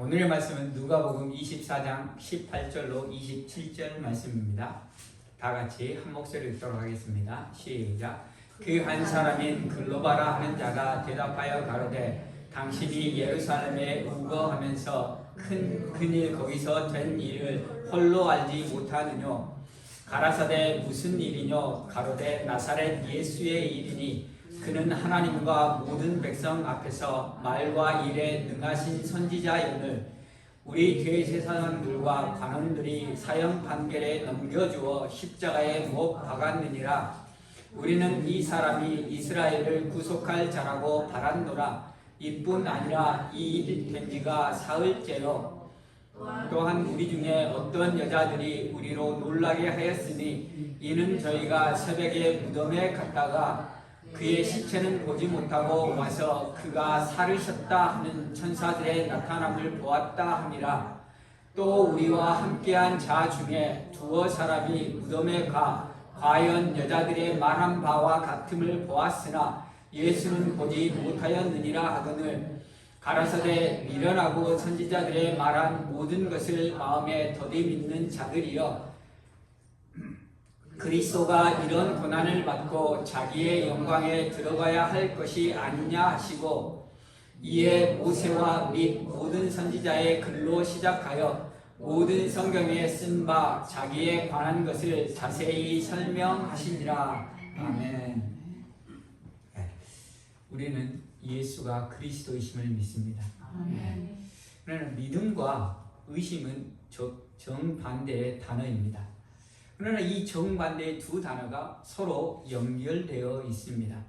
오늘의 말씀은 누가복음 24장 18절로 27절 말씀입니다. 다 같이 한 목소리로 읽도록 하겠습니다. 시작. 그 한 사람인 글로바라 하는 자가 대답하여 가로되 당신이 예루살렘에 우거하면서 큰 일 거기서 된 일을 홀로 알지 못하느뇨. 가라사대 무슨 일이뇨. 가로되 나사렛 예수의 일이니 그는 하나님과 모든 백성 앞에서 말과 일에 능하신 선지자였을 우리 교회 사람들과 관원들이 사형 판결에 넘겨주어 십자가에 못 박았느니라. 우리는 이 사람이 이스라엘을 구속할 자라고 바랐노라. 이뿐 아니라 이 일 된 지가 사흘째요. 또한 우리 중에 어떤 여자들이 우리로 놀라게 하였으니 이는 저희가 새벽에 무덤에 갔다가 그의 시체는 보지 못하고 와서 그가 살으셨다 하는 천사들의 나타남을 보았다 함이라. 또 우리와 함께한 자 중에 두어 사람이 무덤에 가 과연 여자들의 말한 바와 같음을 보았으나 예수는 보지 못하였느니라 하거늘 가라사대 미련하고 선지자들의 말한 모든 것을 마음에 더디 믿는 자들이여 그리스도가 이런 고난을 받고 자기의 영광에 들어가야 할 것이 아니냐 하시고 이에 모세와 및 모든 선지자의 글로 시작하여 모든 성경에 쓴 바 자기에 관한 것을 자세히 설명하시니라. 아멘. 우리는 예수가 그리스도이심을 믿습니다. 아멘. 그러나 믿음과 의심은 정반대의 단어입니다. 그러나 이 정반대의 두 단어가 서로 연결되어 있습니다.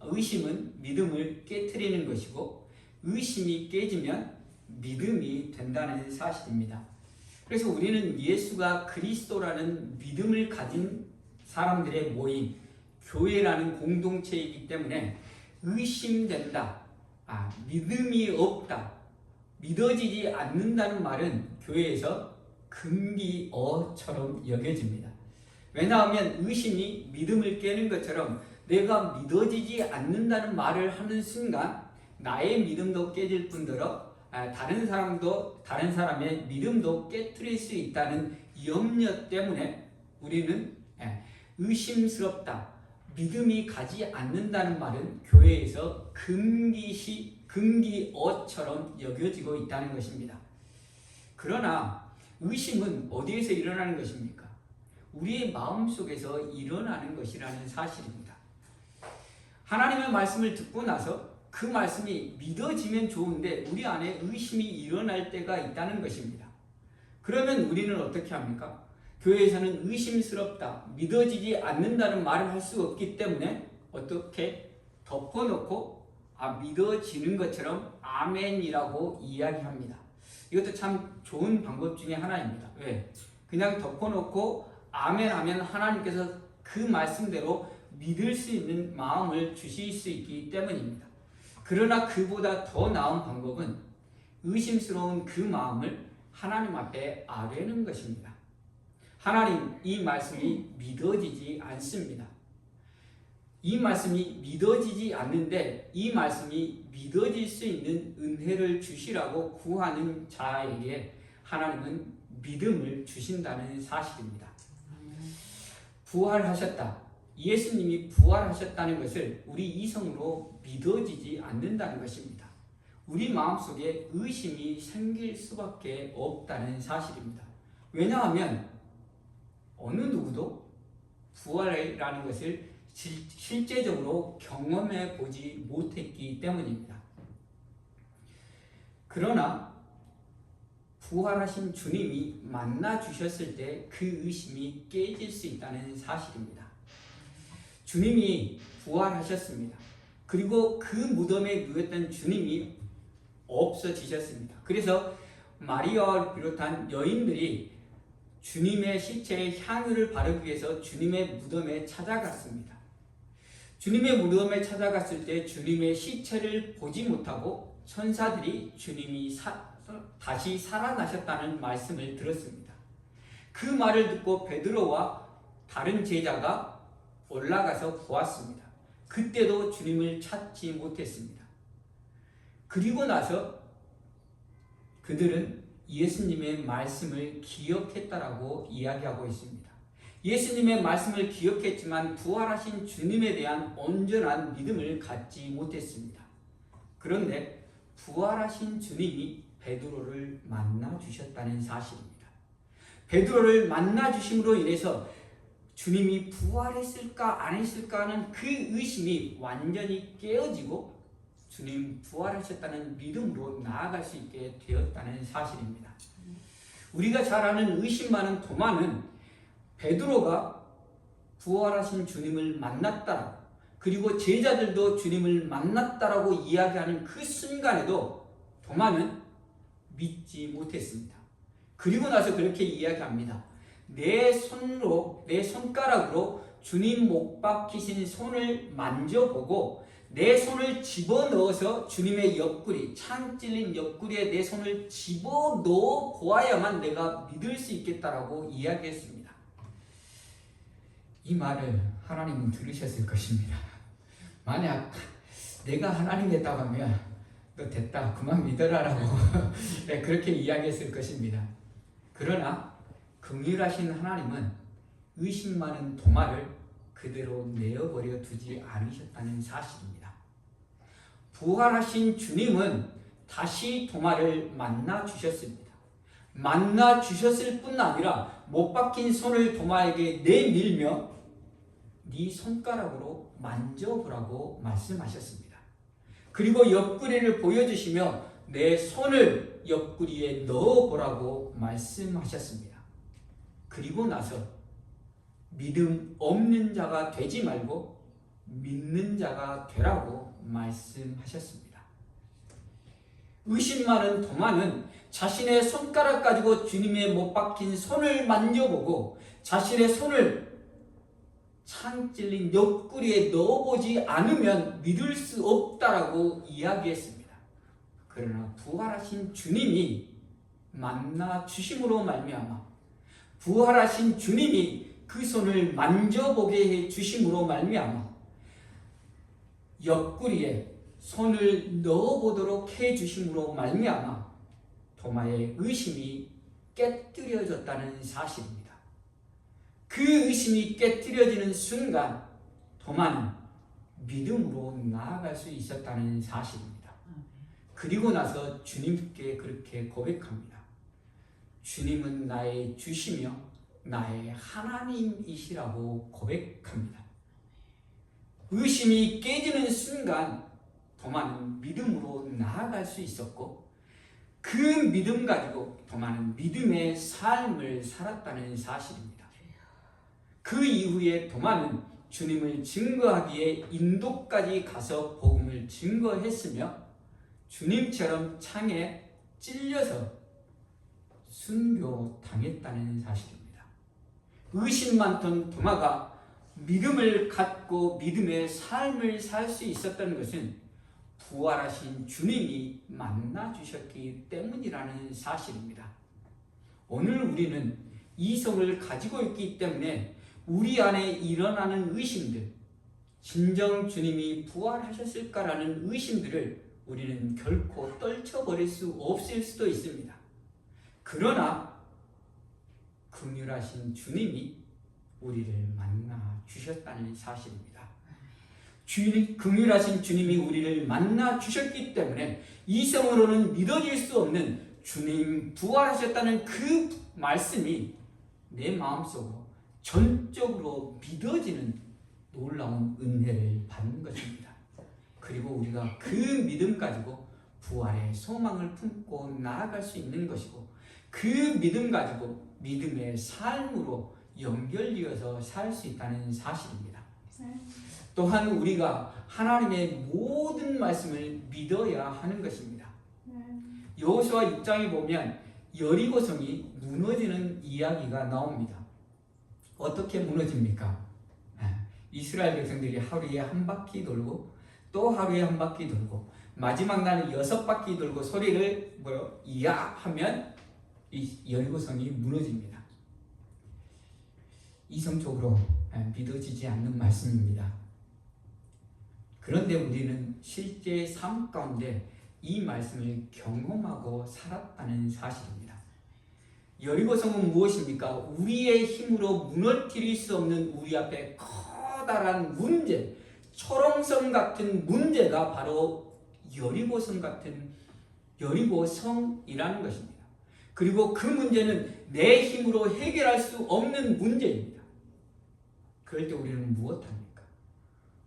의심은 믿음을 깨트리는 것이고 의심이 깨지면 믿음이 된다는 사실입니다. 그래서 우리는 예수가 그리스도라는 믿음을 가진 사람들의 모임, 교회라는 공동체이기 때문에 의심된다, 믿음이 없다, 믿어지지 않는다는 말은 교회에서 금기어처럼 여겨집니다. 왜냐하면 의심이 믿음을 깨는 것처럼 내가 믿어지지 않는다는 말을 하는 순간 나의 믿음도 깨질 뿐더러 다른 사람의 믿음도 깨트릴 수 있다는 염려 때문에 우리는 의심스럽다, 믿음이 가지 않는다는 말은 교회에서 금기어처럼 여겨지고 있다는 것입니다. 그러나 의심은 어디에서 일어나는 것입니까? 우리의 마음속에서 일어나는 것이라는 사실입니다. 하나님의 말씀을 듣고 나서 그 말씀이 믿어지면 좋은데 우리 안에 의심이 일어날 때가 있다는 것입니다. 그러면 우리는 어떻게 합니까? 교회에서는 의심스럽다, 믿어지지 않는다는 말을 할 수 없기 때문에 어떻게 덮어놓고 믿어지는 것처럼 아멘이라고 이야기합니다. 이것도 참 좋은 방법 중에 하나입니다. 왜? 그냥 덮어놓고 아멘 하면 하나님께서 그 말씀대로 믿을 수 있는 마음을 주실 수 있기 때문입니다. 그러나 그보다 더 나은 방법은 의심스러운 그 마음을 하나님 앞에 아뢰는 것입니다. 하나님, 이 말씀이 믿어지지 않습니다. 이 말씀이 믿어지지 않는데 이 말씀이 믿어질 수 있는 은혜를 주시라고 구하는 자에게 하나님은 믿음을 주신다는 사실입니다. 부활하셨다. 예수님이 부활하셨다는 것을 우리 이성으로 믿어지지 않는다는 것입니다. 우리 마음속에 의심이 생길 수밖에 없다는 사실입니다. 왜냐하면 어느 누구도 부활이라는 것을 실제적으로 경험해 보지 못했기 때문입니다. 그러나 부활하신 주님이 만나 주셨을 때 그 의심이 깨질 수 있다는 사실입니다. 주님이 부활하셨습니다. 그리고 그 무덤에 누웠던 주님이 없어지셨습니다. 그래서 마리아를 비롯한 여인들이 주님의 시체에 향유를 바르기 위해서 주님의 무덤에 찾아갔습니다. 주님의 무덤에 찾아갔을 때 주님의 시체를 보지 못하고 천사들이 주님이 다시 살아나셨다는 말씀을 들었습니다. 그 말을 듣고 베드로와 다른 제자가 올라가서 보았습니다. 그때도 주님을 찾지 못했습니다. 그리고 나서 그들은 예수님의 말씀을 기억했다라고 이야기하고 있습니다. 예수님의 말씀을 기억했지만 부활하신 주님에 대한 온전한 믿음을 갖지 못했습니다. 그런데 부활하신 주님이 베드로를 만나 주셨다는 사실입니다. 베드로를 만나 주심으로 인해서 주님이 부활했을까 안 했을까 하는 그 의심이 완전히 깨어지고 주님 부활하셨다는 믿음으로 나아갈 수 있게 되었다는 사실입니다. 우리가 잘 아는 의심 많은 도마는 베드로가 부활하신 주님을 만났다, 그리고 제자들도 주님을 만났다라고 이야기하는 그 순간에도 도마는 믿지 못했습니다. 그리고 나서 그렇게 이야기합니다. 내 손가락으로 주님 못 박히신 손을 만져보고 내 손을 집어넣어서 주님의 옆구리, 창 찔린 옆구리에 내 손을 집어넣어 보아야만 내가 믿을 수 있겠다라고 이야기했습니다. 이 말을 하나님은 들으셨을 것입니다. 만약 내가 하나님이었다고 하면 너 됐다, 그만 믿어라라고 그렇게 이야기했을 것입니다. 그러나 긍휼하신 하나님은 의심 많은 도마를 그대로 내어버려 두지 않으셨다는 사실입니다. 부활하신 주님은 다시 도마를 만나 주셨습니다. 만나 주셨을 뿐 아니라 못 박힌 손을 도마에게 내밀며 네 손가락으로 만져보라고 말씀하셨습니다. 그리고 옆구리를 보여주시며 내 손을 옆구리에 넣어보라고 말씀하셨습니다. 그리고 나서 믿음 없는 자가 되지 말고 믿는 자가 되라고 말씀하셨습니다. 의심 많은 도마는 자신의 손가락 가지고 주님의 못 박힌 손을 만져보고 자신의 손을 창 찔린 옆구리에 넣어보지 않으면 믿을 수 없다라고 이야기했습니다. 그러나 부활하신 주님이 만나 주심으로 말미암아 부활하신 주님이 그 손을 만져보게 해 주심으로 말미암아 옆구리에 손을 넣어보도록 해 주심으로 말미암아 도마의 의심이 깨뜨려졌다는 사실입니다. 그 의심이 깨뜨려지는 순간 도마는 믿음으로 나아갈 수 있었다는 사실입니다. 그리고 나서 주님께 그렇게 고백합니다. 주님은 나의 주시며 나의 하나님이시라고 고백합니다. 의심이 깨지는 순간 도마는 믿음으로 나아갈 수 있었고 그 믿음 가지고 도마는 믿음의 삶을 살았다는 사실입니다. 그 이후에 도마는 주님을 증거하기에 인도까지 가서 복음을 증거했으며 주님처럼 창에 찔려서 순교당했다는 사실입니다. 의심 많던 도마가 믿음을 갖고 믿음의 삶을 살 수 있었던 것은 부활하신 주님이 만나 주셨기 때문이라는 사실입니다. 오늘 우리는 이성을 가지고 있기 때문에 우리 안에 일어나는 의심들, 진정 주님이 부활하셨을까라는 의심들을 우리는 결코 떨쳐버릴 수 없을 수도 있습니다. 그러나 긍휼하신 주님이 우리를 만나 주셨다는 사실입니다. 긍휼하신 주님이 우리를 만나 주셨기 때문에 이성으로는 믿어질 수 없는 주님 부활하셨다는 그 말씀이 내 마음속으로 전적으로 믿어지는 놀라운 은혜를 받는 것입니다. 그리고 우리가 그 믿음 가지고 부활의 소망을 품고 나아갈 수 있는 것이고 그 믿음 가지고 믿음의 삶으로 연결되어서 살 수 있다는 사실입니다. 또한 우리가 하나님의 모든 말씀을 믿어야 하는 것입니다. 여호수아 6장에 보면 여리고성이 무너지는 이야기가 나옵니다. 어떻게 무너집니까? 이스라엘 백성들이 하루에 한 바퀴 돌고 또 하루에 한 바퀴 돌고 마지막 날은 6바퀴 돌고 소리를 이야 하면 이 여리고성이 무너집니다. 이성적으로 믿어지지 않는 말씀입니다. 그런데 우리는 실제 삶 가운데 이 말씀을 경험하고 살았다는 사실입니다. 여리고성은 무엇입니까? 우리의 힘으로 무너뜨릴 수 없는 우리 앞에 커다란 문제, 초롱성 같은 문제가 바로 여리고성이라는 것입니다. 그리고 그 문제는 내 힘으로 해결할 수 없는 문제입니다. 그럴 때 우리는 무엇합니까?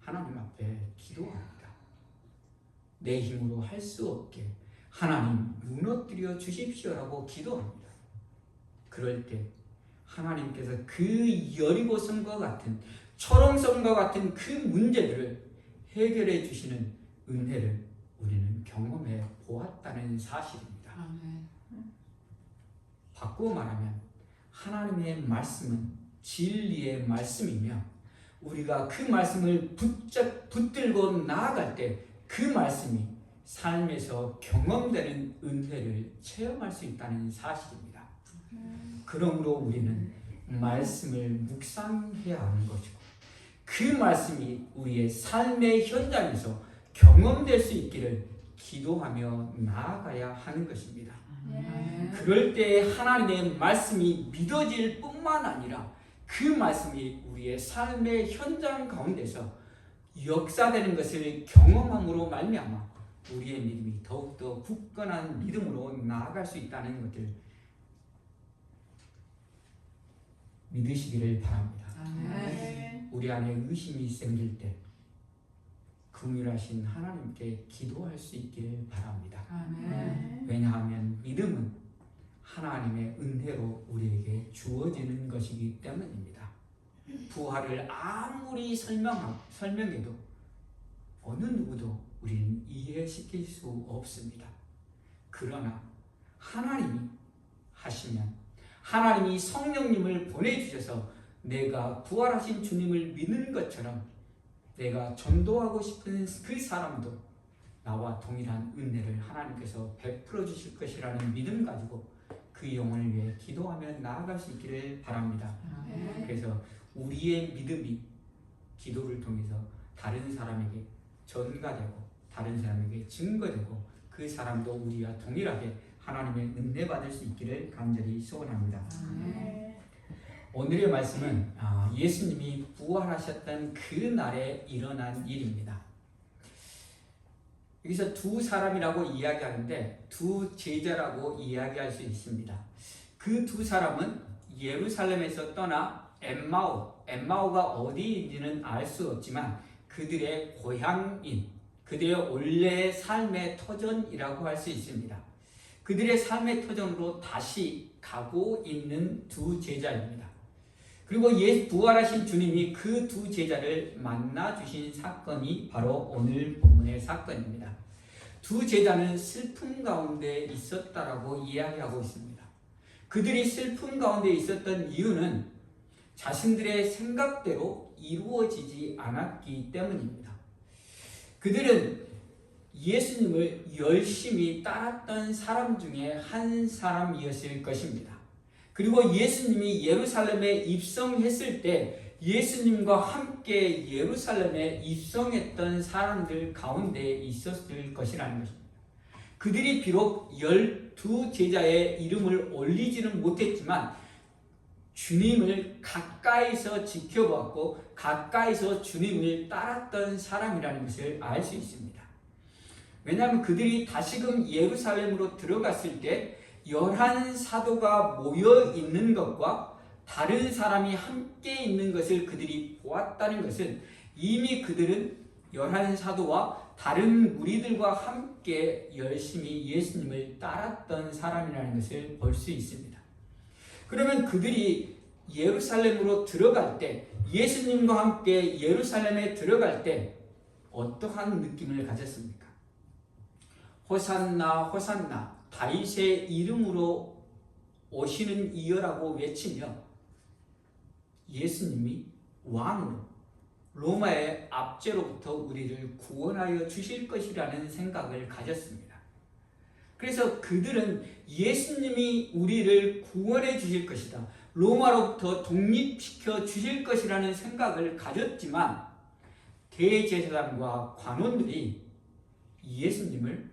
하나님 앞에 기도합니다. 내 힘으로 할 수 없게 하나님 무너뜨려 주십시오라고 기도합니다. 그럴 때 하나님께서 그 여리고성과 같은 초롱성과 같은 그 문제들을 해결해 주시는 은혜를 우리는 경험해 보았다는 사실입니다. 아멘. 바꾸어 말하면 하나님의 말씀은 진리의 말씀이며 우리가 그 말씀을 붙들고 나아갈 때 그 말씀이 삶에서 경험되는 은혜를 체험할 수 있다는 사실입니다. 그러므로 우리는 말씀을 묵상해야 하는 것이고 그 말씀이 우리의 삶의 현장에서 경험될 수 있기를 기도하며 나아가야 하는 것입니다. 그럴 때 하나님의 말씀이 믿어질 뿐만 아니라 그 말씀이 우리의 삶의 현장 가운데서 역사되는 것을 경험함으로 말미암아 우리의 믿음이 더욱더 굳건한 믿음으로 나아갈 수 있다는 것을 믿으시기를 바랍니다. 아멘. 우리 안에 의심이 생길 때 긍휼하신 하나님께 기도할 수 있기를 바랍니다. 아멘. 왜냐하면 믿음은 하나님의 은혜로 우리에게 주어지는 것이기 때문입니다. 부활을 아무리 설명해도 어느 누구도 우리는 이해시킬 수 없습니다. 그러나 하나님이 하시면 하나님이 성령님을 보내주셔서 내가 부활하신 주님을 믿는 것처럼 내가 전도하고 싶은 그 사람도 나와 동일한 은혜를 하나님께서 베풀어 주실 것이라는 믿음 가지고 그 영혼을 위해 기도하며 나아갈 수 있기를 바랍니다. 그래서 우리의 믿음이 기도를 통해서 다른 사람에게 전가되고 다른 사람에게 증거되고 그 사람도 우리와 동일하게 하나님의 은혜 받을 수 있기를 간절히 소원합니다. 오늘의 말씀은 예수님이 부활하셨던 그 날에 일어난 일입니다. 여기서 두 사람이라고 이야기하는데 두 제자라고 이야기할 수 있습니다. 그 두 사람은 예루살렘에서 떠나 엠마오가 어디인지는 알 수 없지만 그들의 고향인 그들의 원래의 삶의 터전이라고 할 수 있습니다. 그들의 삶의 터전으로 다시 가고 있는 두 제자입니다. 그리고 부활하신 주님이 그 두 제자를 만나 주신 사건이 바로 오늘 본문의 사건입니다. 두 제자는 슬픔 가운데 있었다라고 이야기하고 있습니다. 그들이 슬픔 가운데 있었던 이유는 자신들의 생각대로 이루어지지 않았기 때문입니다. 그들은 예수님을 열심히 따랐던 사람 중에 한 사람이었을 것입니다. 그리고 예수님이 예루살렘에 입성했을 때 예수님과 함께 예루살렘에 입성했던 사람들 가운데 있었을 것이라는 것입니다. 그들이 비록 12제자의 이름을 올리지는 못했지만 주님을 가까이서 지켜보았고 가까이서 주님을 따랐던 사람이라는 것을 알 수 있습니다. 왜냐하면 그들이 다시금 예루살렘으로 들어갔을 때 11사도가 모여 있는 것과 다른 사람이 함께 있는 것을 그들이 보았다는 것은 이미 그들은 11사도와 다른 무리들과 함께 열심히 예수님을 따랐던 사람이라는 것을 볼 수 있습니다. 그러면 그들이 예루살렘으로 들어갈 때 예수님과 함께 예루살렘에 들어갈 때 어떠한 느낌을 가졌습니까? 호산나 호산나 다윗의 이름으로 오시는 이여라고 외치며 예수님이 왕으로 로마의 압제로부터 우리를 구원하여 주실 것이라는 생각을 가졌습니다. 그래서 그들은 예수님이 우리를 구원해 주실 것이다. 로마로부터 독립시켜 주실 것이라는 생각을 가졌지만 대제사장과 관원들이 예수님을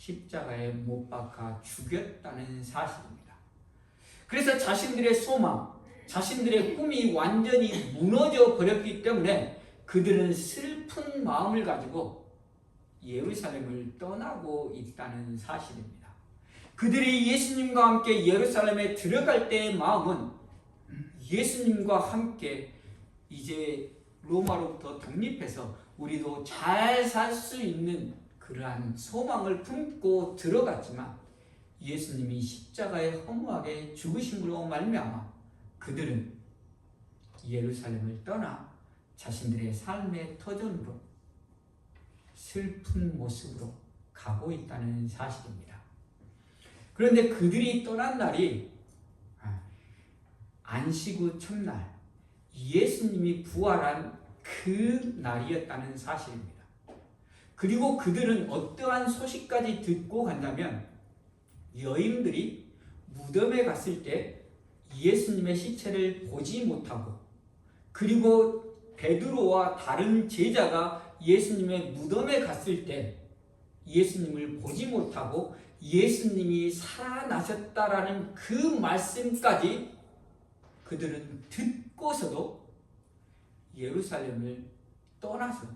십자가에 못 박아 죽였다는 사실입니다. 그래서 자신들의 소망, 자신들의 꿈이 완전히 무너져 버렸기 때문에 그들은 슬픈 마음을 가지고 예루살렘을 떠나고 있다는 사실입니다. 그들이 예수님과 함께 예루살렘에 들어갈 때의 마음은 예수님과 함께 이제 로마로부터 독립해서 우리도 잘 살 수 있는 그러한 소망을 품고 들어갔지만 예수님이 십자가에 허무하게 죽으심으로 말미암아 그들은 예루살렘을 떠나 자신들의 삶의 터전으로 슬픈 모습으로 가고 있다는 사실입니다. 그런데 그들이 떠난 날이 안식 후 첫날 예수님이 부활한 그 날이었다는 사실입니다. 그리고 그들은 어떠한 소식까지 듣고 간다면 여인들이 무덤에 갔을 때 예수님의 시체를 보지 못하고 그리고 베드로와 다른 제자가 예수님의 무덤에 갔을 때 예수님을 보지 못하고 예수님이 살아나셨다라는 그 말씀까지 그들은 듣고서도 예루살렘을 떠나서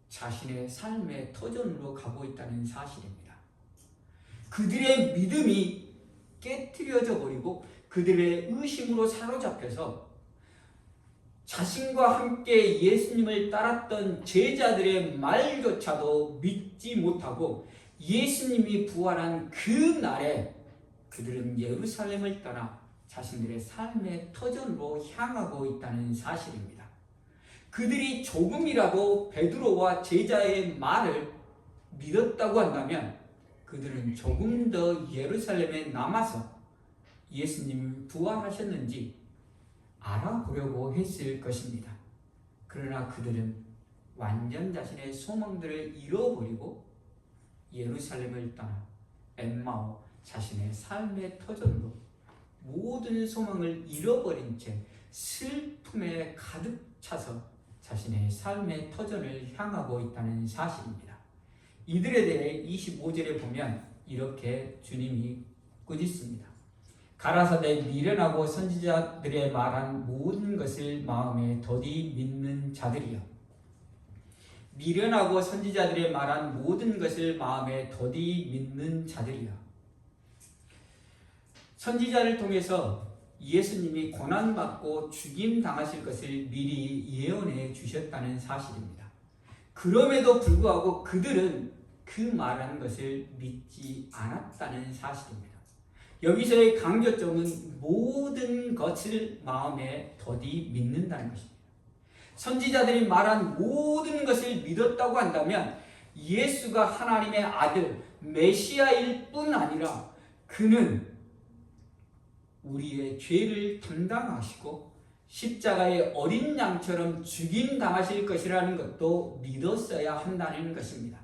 자신의 삶의 터전으로 가고 있다는 사실입니다. 그들의 믿음이 깨트려져 버리고 그들의 의심으로 사로잡혀서 자신과 함께 예수님을 따랐던 제자들의 말조차도 믿지 못하고 예수님이 부활한 그 날에 그들은 예루살렘을 떠나 자신들의 삶의 터전으로 향하고 있다는 사실입니다. 그들이 조금이라도 베드로와 제자의 말을 믿었다고 한다면 그들은 조금 더 예루살렘에 남아서 예수님이 부활하셨는지 알아보려고 했을 것입니다. 그러나 그들은 완전 자신의 소망들을 잃어버리고 예루살렘을 떠나 엠마오 자신의 삶의 터전으로 모든 소망을 잃어버린 채 슬픔에 가득 차서 자신의 삶의 터전을 향하고 있다는 사실입니다. 이들에 대해 25절에 보면 이렇게 주님이 꾸짖습니다. 가라사대 미련하고 선지자들의 말한 모든 것을 마음에 더디 믿는 자들이여. 미련하고 선지자들의 말한 모든 것을 마음에 더디 믿는 자들이여. 선지자를 통해서 예수님이 고난받고 죽임당하실 것을 미리 예언해 주셨다는 사실입니다. 그럼에도 불구하고 그들은 그 말하는 것을 믿지 않았다는 사실입니다. 여기서의 강조점은 모든 것을 마음에 더디 믿는다는 것입니다. 선지자들이 말한 모든 것을 믿었다고 한다면 예수가 하나님의 아들 메시아일 뿐 아니라 그는 우리의 죄를 담당하시고 십자가의 어린 양처럼 죽임당하실 것이라는 것도 믿었어야 한다는 것입니다.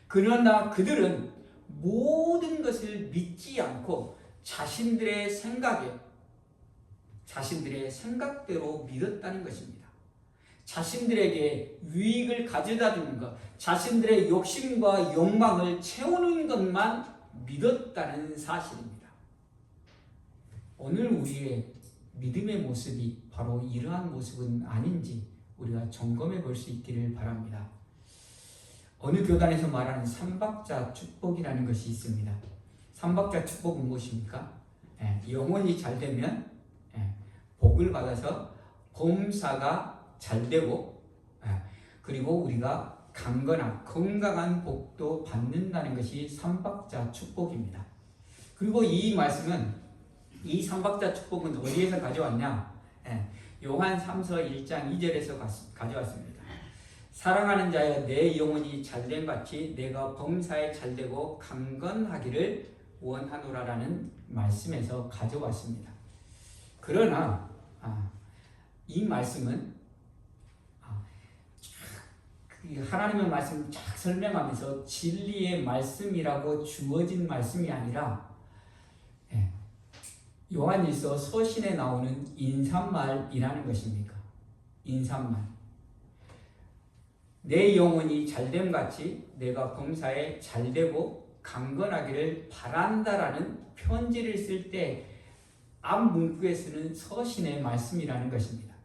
그러나 그들은 모든 것을 믿지 않고 자신들의 생각에, 자신들의 생각대로 믿었다는 것입니다. 자신들에게 유익을 가져다 주는 것, 자신들의 욕심과 욕망을 채우는 것만 믿었다는 사실입니다. 오늘 우리의 믿음의 모습이 바로 이러한 모습은 아닌지 우리가 점검해 볼 수 있기를 바랍니다. 어느 교단에서 말하는 삼박자 축복이라는 것이 있습니다. 삼박자 축복은 무엇입니까? 영혼이 잘 되면 복을 받아서 범사가 잘 되고 그리고 우리가 강건한 건강한 복도 받는다는 것이 삼박자 축복입니다. 그리고 이 말씀은 이 삼박자 축복은 어디에서 가져왔냐? 요한 3서 1장 2절에서 가져왔습니다. 사랑하는 자여 내 영혼이 잘된 같이 내가 범사에 잘되고 강건하기를 원하노라라는 말씀에서 가져왔습니다. 그러나 이 말씀은 하나님의 말씀을 쫙 설명하면서 진리의 말씀이라고 주어진 말씀이 아니라 요한일서 서신에 나오는 인사말이라는 것입니까? 인사말. 내 영혼이 잘됨같이 내가 범사에 잘되고 강건하기를 바란다라는 편지를 쓸 때 앞 문구에 쓰는 서신의 말씀이라는 것입니다.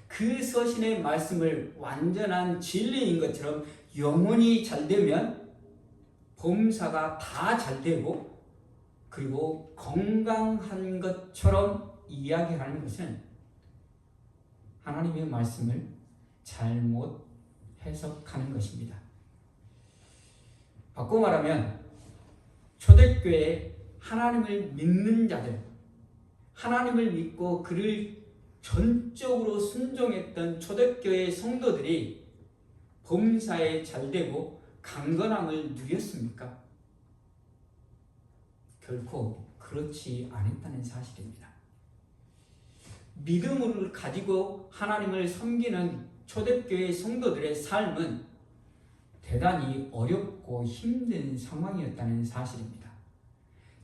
그 서신의 말씀을 완전한 진리인 것처럼 영혼이 잘 되면 범사가 다 잘 되고 그리고 건강한 것처럼 이야기하는 것은 하나님의 말씀을 잘못 해석하는 것입니다. 바꿔 말하면 초대교회에 하나님을 믿는 자들, 하나님을 믿고 그를 전적으로 순종했던 초대교회 성도들이 범사에 잘되고 강건함을 누렸습니까? 결코 그렇지 않았다는 사실입니다. 믿음을 가지고 하나님을 섬기는 초대교회 성도들의 삶은 대단히 어렵고 힘든 상황이었다는 사실입니다.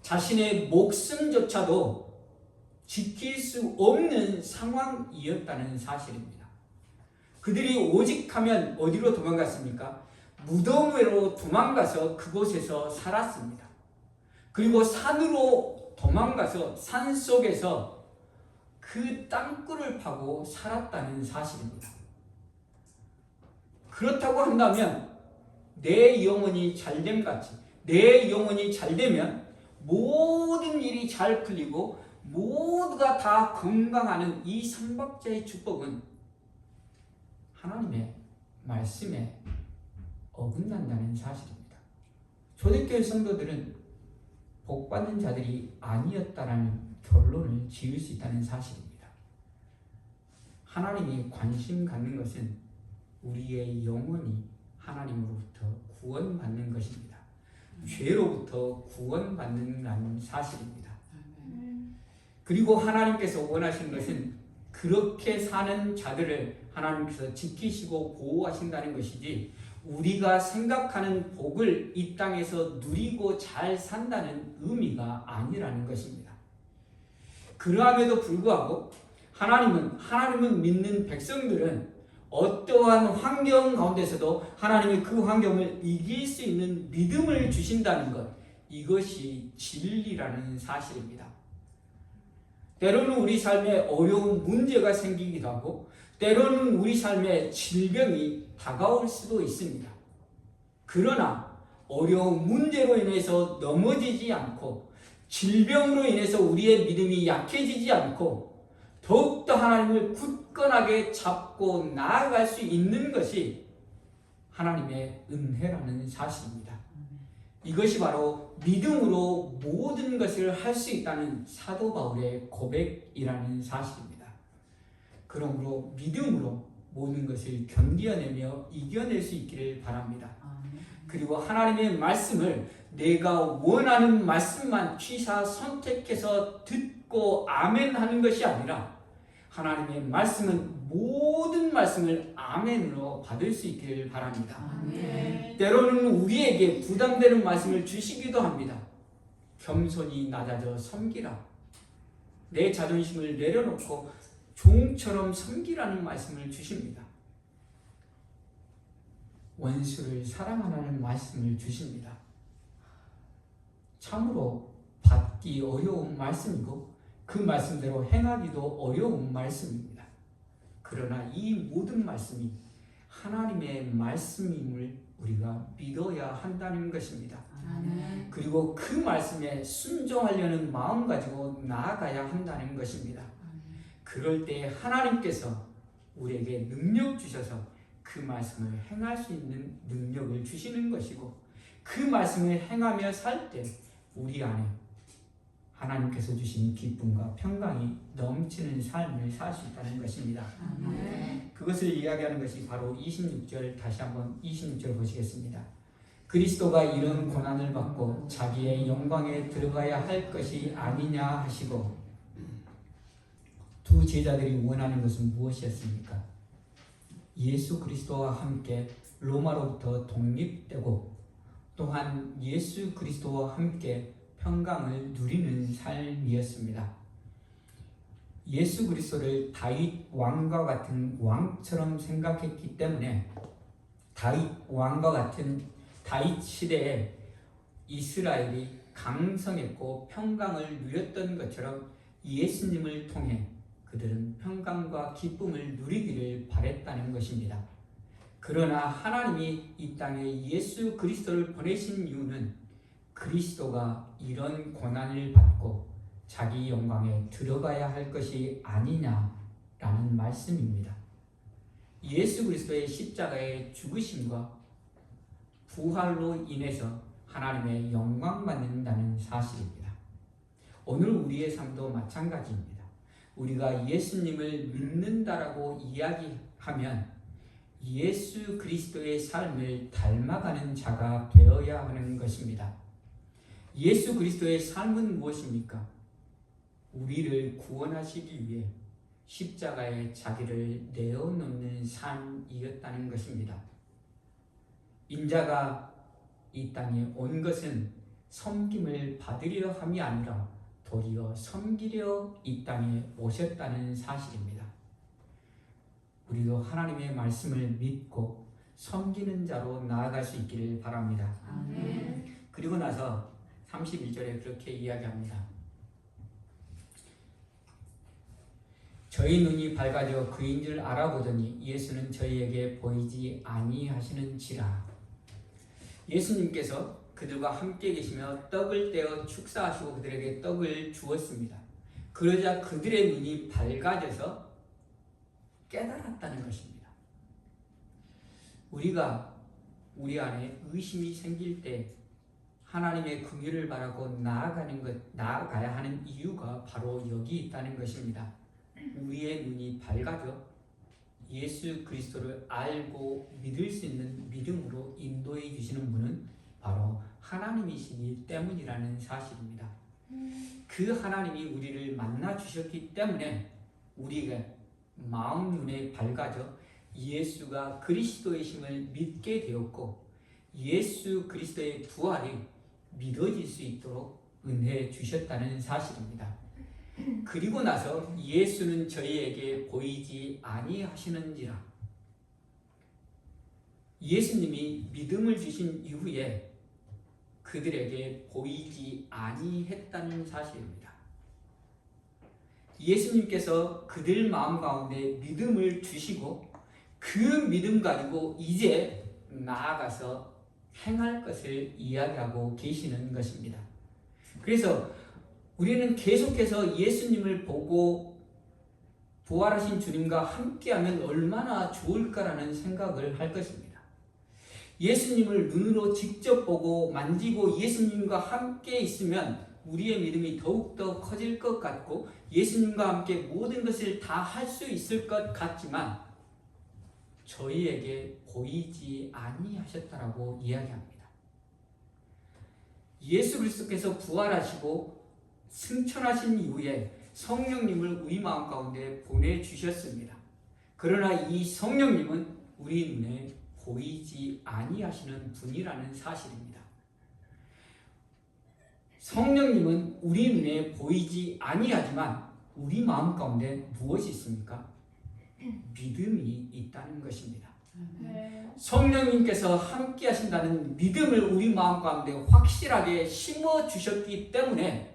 자신의 목숨조차도 지킬 수 없는 상황이었다는 사실입니다. 그들이 오직하면 어디로 도망갔습니까? 무덤으로 도망가서 그곳에서 살았습니다. 그리고 산으로 도망가서 산 속에서 그 땅굴을 파고 살았다는 사실입니다. 그렇다고 한다면 내 영혼이 잘됨 같이 내 영혼이 잘되면 모든 일이 잘 풀리고 모두가 다 건강하는 이 삼박자의 축복은 하나님의 말씀에 어긋난다는 사실입니다. 초대교회 성도들은 복받는 자들이 아니었다라는 결론을 지을 수 있다는 사실입니다. 하나님이 관심 갖는 것은 우리의 영혼이 하나님으로부터 구원받는 것입니다. 죄로부터 구원받는다는 사실입니다. 그리고 하나님께서 원하시는 것은 그렇게 사는 자들을 하나님께서 지키시고 보호하신다는 것이지 우리가 생각하는 복을 이 땅에서 누리고 잘 산다는 의미가 아니라는 것입니다. 그러함에도 불구하고 하나님은 믿는 백성들은 어떠한 환경 가운데서도 하나님이 그 환경을 이길 수 있는 믿음을 주신다는 것, 이것이 진리라는 사실입니다. 때로는 우리 삶에 어려운 문제가 생기기도 하고 때로는 우리 삶에 질병이 다가올 수도 있습니다. 그러나 어려운 문제로 인해서 넘어지지 않고 질병으로 인해서 우리의 믿음이 약해지지 않고 더욱더 하나님을 굳건하게 잡고 나아갈 수 있는 것이 하나님의 은혜라는 사실입니다. 이것이 바로 믿음으로 모든 것을 할 수 있다는 사도 바울의 고백이라는 사실입니다. 그러므로 믿음으로 모든 것을 견디어내며 이겨낼 수 있기를 바랍니다. 그리고 하나님의 말씀을 내가 원하는 말씀만 취사 선택해서 듣고 아멘 하는 것이 아니라 하나님의 말씀은 모든 말씀을 아멘으로 받을 수 있기를 바랍니다. 아멘. 때로는 우리에게 부담되는 말씀을 주시기도 합니다. 겸손히 낮아져 섬기라. 내 자존심을 내려놓고 종처럼 섬기라는 말씀을 주십니다. 원수를 사랑하라는 말씀을 주십니다. 참으로 받기 어려운 말씀이고 그 말씀대로 행하기도 어려운 말씀입니다. 그러나 이 모든 말씀이 하나님의 말씀임을 우리가 믿어야 한다는 것입니다. 아멘. 그리고 그 말씀에 순종하려는 마음 가지고 나아가야 한다는 것입니다. 그럴 때 하나님께서 우리에게 능력 주셔서 그 말씀을 행할 수 있는 능력을 주시는 것이고 그 말씀을 행하며 살 때 우리 안에 하나님께서 주신 기쁨과 평강이 넘치는 삶을 살 수 있다는 것입니다. 아멘. 그것을 이야기하는 것이 바로 26절, 다시 한번 26절 보시겠습니다. 그리스도가 이런 고난을 받고 자기의 영광에 들어가야 할 것이 아니냐 하시고 두 제자들이 원하는 것은 무엇이었습니까? 예수 그리스도와 함께 로마로부터 독립되고 또한 예수 그리스도와 함께 평강을 누리는 삶이었습니다. 예수 그리스도를 다윗 왕과 같은 왕처럼 생각했기 때문에 다윗 왕과 같은 다윗 시대에 이스라엘이 강성했고 평강을 누렸던 것처럼 예수님을 통해 그들은 평강과 기쁨을 누리기를 바랬다는 것입니다. 그러나 하나님이 이 땅에 예수 그리스도를 보내신 이유는 그리스도가 이런 고난을 받고 자기 영광에 들어가야 할 것이 아니냐라는 말씀입니다. 예수 그리스도의 십자가의 죽으심과 부활로 인해서 하나님의 영광 받는다는 사실입니다. 오늘 우리의 삶도 마찬가지입니다. 우리가 예수님을 믿는다라고 이야기하면 예수 그리스도의 삶을 닮아가는 자가 되어야 하는 것입니다. 예수 그리스도의 삶은 무엇입니까? 우리를 구원하시기 위해 십자가에 자기를 내어놓는 삶이었다는 것입니다. 인자가 이 땅에 온 것은 섬김을 받으려 함이 아니라 도리어 섬기려 이 땅에 오셨다는 사실입니다. 우리도 하나님의 말씀을 믿고 섬기는 자로 나아갈 수 있기를 바랍니다. 아멘. 그리고 나서 31절에 그렇게 이야기합니다. 저희 눈이 밝아져 그인 줄 알아보더니 예수는 저희에게 보이지 아니하시는지라. 예수님께서 그들과 함께 계시며 떡을 떼어 축사하시고 그들에게 떡을 주었습니다. 그러자 그들의 눈이 밝아져서 깨달았다는 것입니다. 우리가 우리 안에 의심이 생길 때 하나님의 긍휼을 바라고 나아가야 하는 이유가 바로 여기 있다는 것입니다. 우리의 눈이 밝아져 예수 그리스도를 알고 믿을 수 있는 믿음으로 인도해 주시는 분은 바로 하나님이시기 때문이라는 사실입니다. 그 하나님이 우리를 만나 주셨기 때문에 우리가 마음 눈에 밝아져 예수가 그리스도이심을 믿게 되었고 예수 그리스도의 부활이 믿어질 수 있도록 은혜 주셨다는 사실입니다. 그리고 나서 예수는 저희에게 보이지 아니하시는지라. 예수님이 믿음을 주신 이후에 그들에게 보이지 아니했다는 사실입니다. 예수님께서 그들 마음 가운데 믿음을 주시고 그 믿음 가지고 이제 나아가서 행할 것을 이야기하고 계시는 것입니다. 그래서 우리는 계속해서 예수님을 보고 부활하신 주님과 함께하면 얼마나 좋을까라는 생각을 할 것입니다. 예수님을 눈으로 직접 보고 만지고 예수님과 함께 있으면 우리의 믿음이 더욱더 커질 것 같고 예수님과 함께 모든 것을 다 할 수 있을 것 같지만 저희에게 보이지 아니하셨다라고 이야기합니다. 예수 그리스도께서 부활하시고 승천하신 이후에 성령님을 우리 마음 가운데 보내주셨습니다. 그러나 이 성령님은 우리 눈에 보이지 아니하시는 분이라는 사실입니다. 성령님은 우리 눈에 보이지 아니하지만 우리 마음 가운데 무엇이 있습니까? 믿음이 있다는 것입니다. 성령님께서 함께 하신다는 믿음을 우리 마음 가운데 확실하게 심어 주셨기 때문에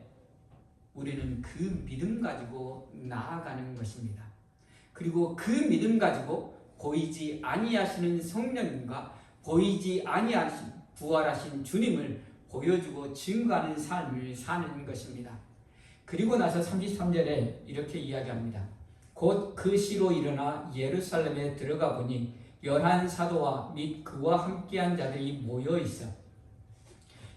우리는 그 믿음 가지고 나아가는 것입니다. 그리고 그 믿음 가지고 보이지 아니하시는 성령님과 보이지 아니하신 부활하신 주님을 보여주고 증거하는 삶을 사는 것입니다. 그리고 나서 33절에 이렇게 이야기합니다. 곧 그 시로 일어나 예루살렘에 들어가 보니 11사도와 및 그와 함께한 자들이 모여 있어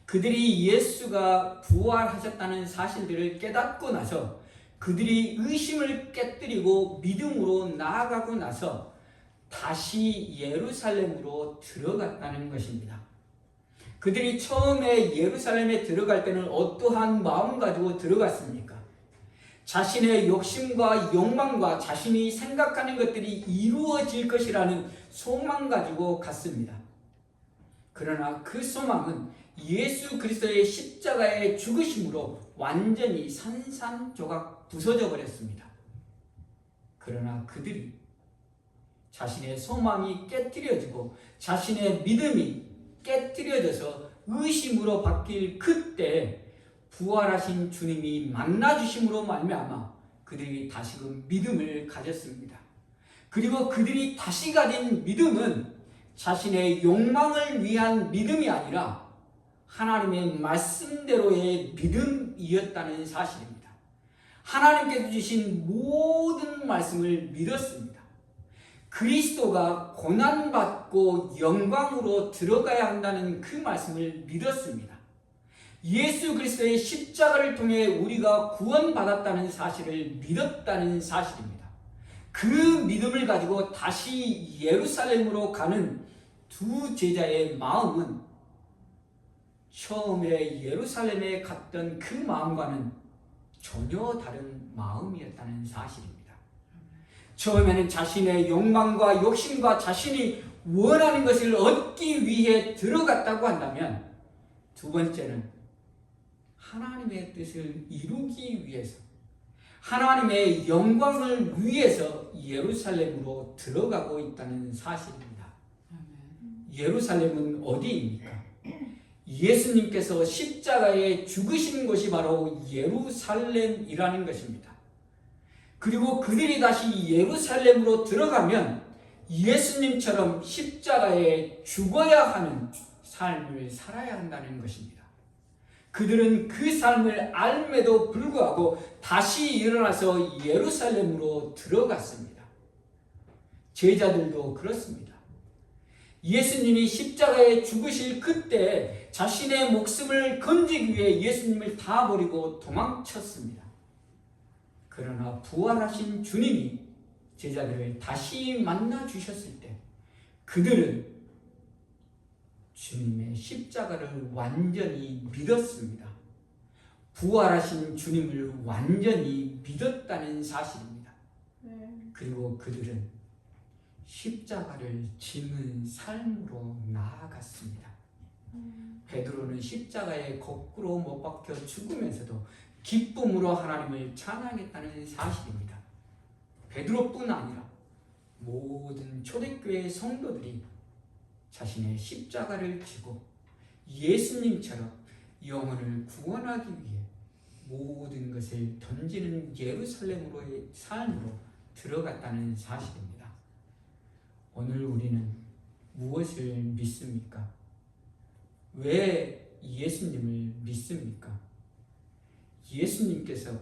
그들이 예수가 부활하셨다는 사실들을 깨닫고 나서 그들이 의심을 깨뜨리고 믿음으로 나아가고 나서 다시 예루살렘으로 들어갔다는 것입니다. 그들이 처음에 예루살렘에 들어갈 때는 어떠한 마음 가지고 들어갔습니까? 자신의 욕심과 욕망과 자신이 생각하는 것들이 이루어질 것이라는 소망 가지고 갔습니다. 그러나 그 소망은 예수 그리스도의 십자가의 죽으심으로 완전히 산산조각 부서져 버렸습니다. 그러나 그들이 자신의 소망이 깨뜨려지고 자신의 믿음이 깨뜨려져서 의심으로 바뀔 그때 부활하신 주님이 만나주심으로 말미암아 그들이 다시금 믿음을 가졌습니다. 그리고 그들이 다시 가진 믿음은 자신의 욕망을 위한 믿음이 아니라 하나님의 말씀대로의 믿음이었다는 사실입니다. 하나님께서 주신 모든 말씀을 믿었습니다. 그리스도가 고난받고 영광으로 들어가야 한다는 그 말씀을 믿었습니다. 예수 그리스도의 십자가를 통해 우리가 구원받았다는 사실을 믿었다는 사실입니다. 그 믿음을 가지고 다시 예루살렘으로 가는 두 제자의 마음은 처음에 예루살렘에 갔던 그 마음과는 전혀 다른 마음이었다는 사실입니다. 처음에는 자신의 욕망과 욕심과 자신이 원하는 것을 얻기 위해 들어갔다고 한다면, 두 번째는 하나님의 뜻을 이루기 위해서, 하나님의 영광을 위해서 예루살렘으로 들어가고 있다는 사실입니다. 예루살렘은 어디입니까? 예수님께서 십자가에 죽으신 곳이 바로 예루살렘이라는 것입니다. 그리고 그들이 다시 예루살렘으로 들어가면 예수님처럼 십자가에 죽어야 하는 삶을 살아야 한다는 것입니다. 그들은 그 삶을 알매도 불구하고 다시 일어나서 예루살렘으로 들어갔습니다. 제자들도 그렇습니다. 예수님이 십자가에 죽으실 그때 자신의 목숨을 건지기 위해 예수님을 다 버리고 도망쳤습니다. 그러나 부활하신 주님이 제자들을 다시 만나 주셨을 때 그들은 주님의 십자가를 완전히 믿었습니다. 부활하신 주님을 완전히 믿었다는 사실입니다. 그리고 그들은 십자가를 지는 삶으로 나아갔습니다. 베드로는 십자가에 거꾸로 못 박혀 죽으면서도 기쁨으로 하나님을 찬양했다는 사실입니다. 베드로뿐 아니라 모든 초대교회 성도들이 자신의 십자가를 지고 예수님처럼 영혼을 구원하기 위해 모든 것을 던지는 예루살렘으로의 삶으로 들어갔다는 사실입니다. 오늘 우리는 무엇을 믿습니까? 왜 예수님을 믿습니까? 예수님께서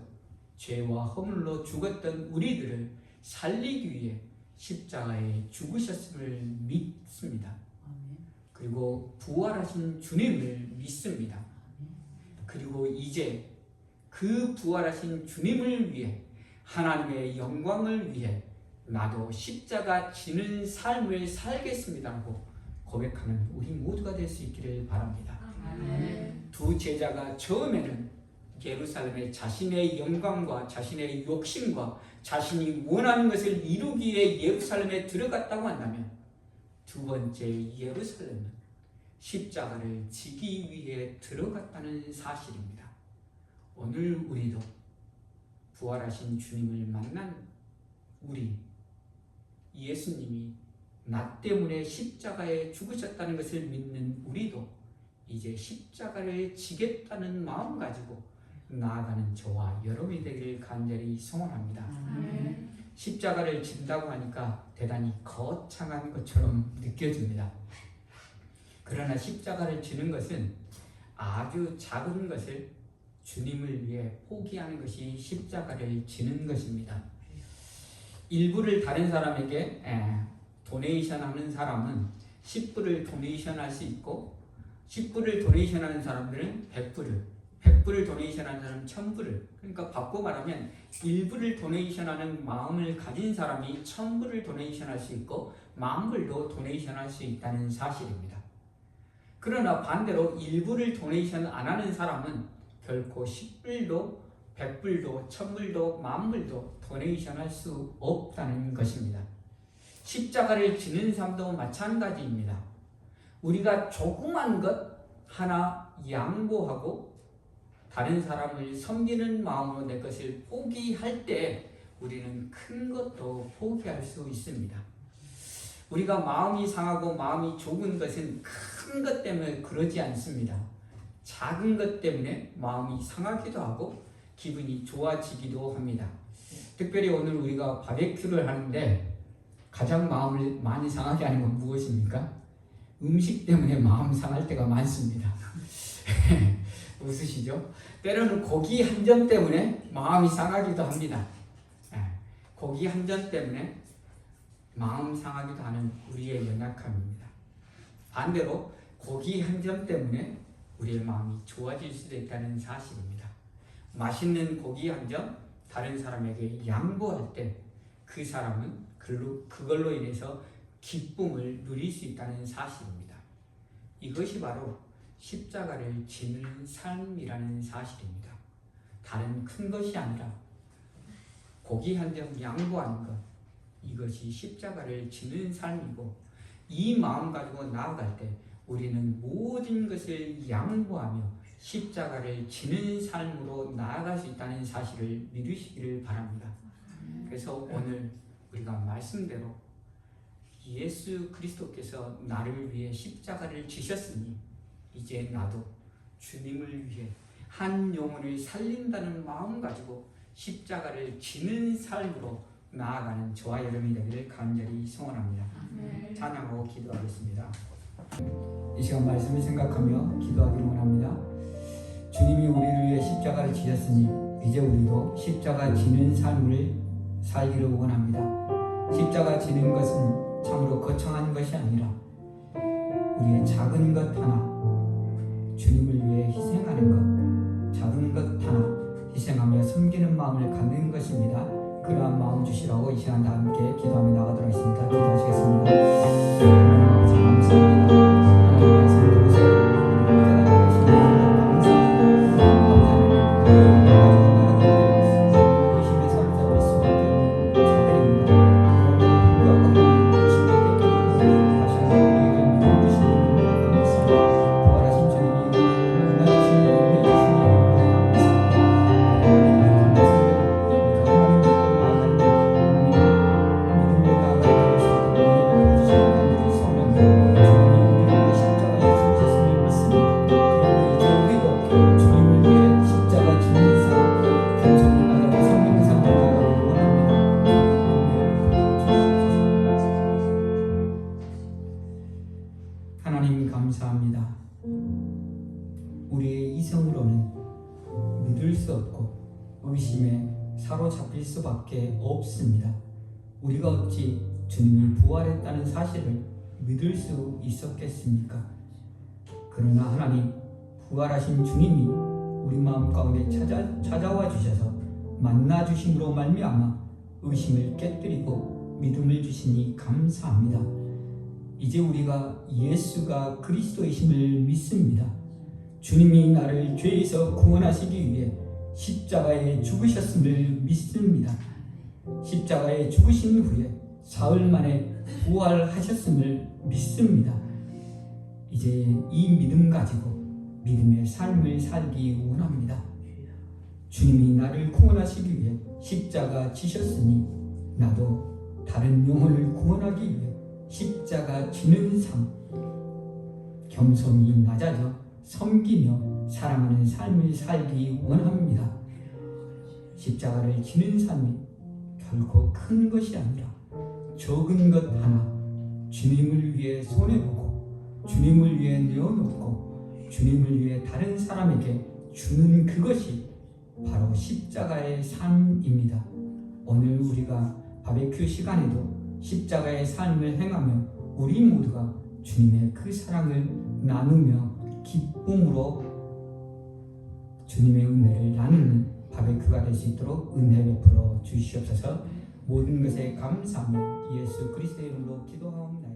죄와 허물로 죽었던 우리들을 살리기 위해 십자가에 죽으셨음을 믿습니다. 그리고 부활하신 주님을 믿습니다. 그리고 이제 그 부활하신 주님을 위해, 하나님의 영광을 위해 나도 십자가 지는 삶을 살겠습니다라고 고백하는 우리 모두가 될 수 있기를 바랍니다. 두 제자가 처음에는 예루살렘에 자신의 영광과 자신의 욕심과 자신이 원하는 것을 이루기 위해 예루살렘에 들어갔다고 한다면, 두 번째 예루살렘은 십자가를 지기 위해 들어갔다는 사실입니다. 오늘 우리도 부활하신 주님을 만난 우리, 예수님이 나 때문에 십자가에 죽으셨다는 것을 믿는 우리도 이제 십자가를 지겠다는 마음 가지고 나아가는 저와 여러분이 되기를 간절히 소원합니다. 십자가를 진다고 하니까 대단히 거창한 것처럼 느껴집니다. 그러나 십자가를 지는 것은 아주 작은 것을 주님을 위해 포기하는 것이 십자가를 지는 것입니다. 일부를 다른 사람에게 도네이션 하는 사람은 10불을 도네이션 할 수 있고, 10불을 도네이션 하는 사람들은 100불을 도네이션 하는 사람은 1000불을, 그러니까 바꿔 말하면 1불을 도네이션 하는 마음을 가진 사람이 1000불을 도네이션 할 수 있고 10,000불도 도네이션 할 수 있다는 사실입니다. 그러나 반대로 1불을 도네이션 안 하는 사람은 결코 10불도 100불도 1000불도 10,000불도 도네이션 할 수 없다는 것입니다. 십자가를 지는 삶도 마찬가지입니다. 우리가 조그만 것 하나 양보하고 다른 사람을 섬기는 마음으로 내 것을 포기할 때 우리는 큰 것도 포기할 수 있습니다. 우리가 마음이 상하고 마음이 좁은 것은 큰 것 때문에 그러지 않습니다. 작은 것 때문에 마음이 상하기도 하고 기분이 좋아지기도 합니다. 특별히 오늘 우리가 바베큐를 하는데 가장 마음을 많이 상하게 하는 건 무엇입니까? 음식 때문에 마음 상할 때가 많습니다. 웃으시죠? 때로는 고기 한 점 때문에 마음이 상하기도 합니다. 고기 한 점 때문에 마음 상하기도 하는 우리의 연약함입니다. 반대로 고기 한 점 때문에 우리의 마음이 좋아질 수도 있다는 사실입니다. 맛있는 고기 한 점 다른 사람에게 양보할 때 그 사람은 그걸로 인해서 기쁨을 누릴 수 있다는 사실입니다. 이것이 바로 십자가를 지는 삶이라는 사실입니다. 다른 큰 것이 아니라 고기 한 점 양보하는 것, 이것이 십자가를 지는 삶이고, 이 마음 가지고 나아갈 때 우리는 모든 것을 양보하며 십자가를 지는 삶으로 나아갈 수 있다는 사실을 믿으시기를 바랍니다. 그래서 오늘 우리가 말씀대로 예수 그리스도께서 나를 위해 십자가를 지셨으니 이제 나도 주님을 위해 한 영혼을 살린다는 마음 가지고 십자가를 지는 삶으로 나아가는 저와 여러분이 되기를 간절히 소원합니다. 찬양하고 기도하겠습니다. 이 시간 말씀을 생각하며 기도하기를 원합니다. 주님이 우리를 위해 십자가를 지셨으니 이제 우리도 십자가 지는 삶을 살기를 원합니다. 십자가 지는 것은 참으로 거창한 것이 아니라 우리의 작은 것 하나, 주님을 위해 희생하는 것, 작은 것 하나 희생하며 섬기는 마음을 갖는 것입니다. 그러한 마음 주시라고 이 시간 다 함께 기도하며 나가도록 하겠습니다. 기도하시겠습니다. 하나님 아버지 감사합니다. 하나님 말씀 들으세요. 하나님 감사합니다. 우리의 이성으로는 믿을 수 없고 의심에 사로잡힐 수밖에 없습니다. 우리가 어찌 주님이 부활했다는 사실을 믿을 수 있었겠습니까? 그러나 하나님, 부활하신 주님이 우리 마음 가운데 찾아와 주셔서 만나 주심으로 말미암아 의심을 깨뜨리고 믿음을 주시니 감사합니다. 이제 우리가 예수가 그리스도이심을 믿습니다. 주님이 나를 죄에서 구원하시기 위해 십자가에 죽으셨음을 믿습니다. 십자가에 죽으신 후에 사흘 만에 부활하셨음을 믿습니다. 이제 이 믿음 가지고 믿음의 삶을 살기 원합니다. 주님이 나를 구원하시기 위해 십자가 지셨으니 나도 다른 영혼을 구원하기 위해 십자가 지는 삶, 겸손히 낮아져 섬기며 사랑하는 삶을 살기 원합니다. 십자가를 지는 삶이 결코 큰 것이 아니라 적은 것 하나 주님을 위해 손해보고 주님을 위해 내어놓고 주님을 위해 다른 사람에게 주는 그것이 바로 십자가의 삶입니다. 오늘 우리가 바베큐 시간에도 십자가의 삶을 행하며 우리 모두가 주님의 그 사랑을 나누며 기쁨으로 주님의 은혜를 나누는 바베큐가 될 수 있도록 은혜 베풀어 주시옵소서. 모든 것에 감사하며 예수 그리스도의 이름으로 기도하옵나이다.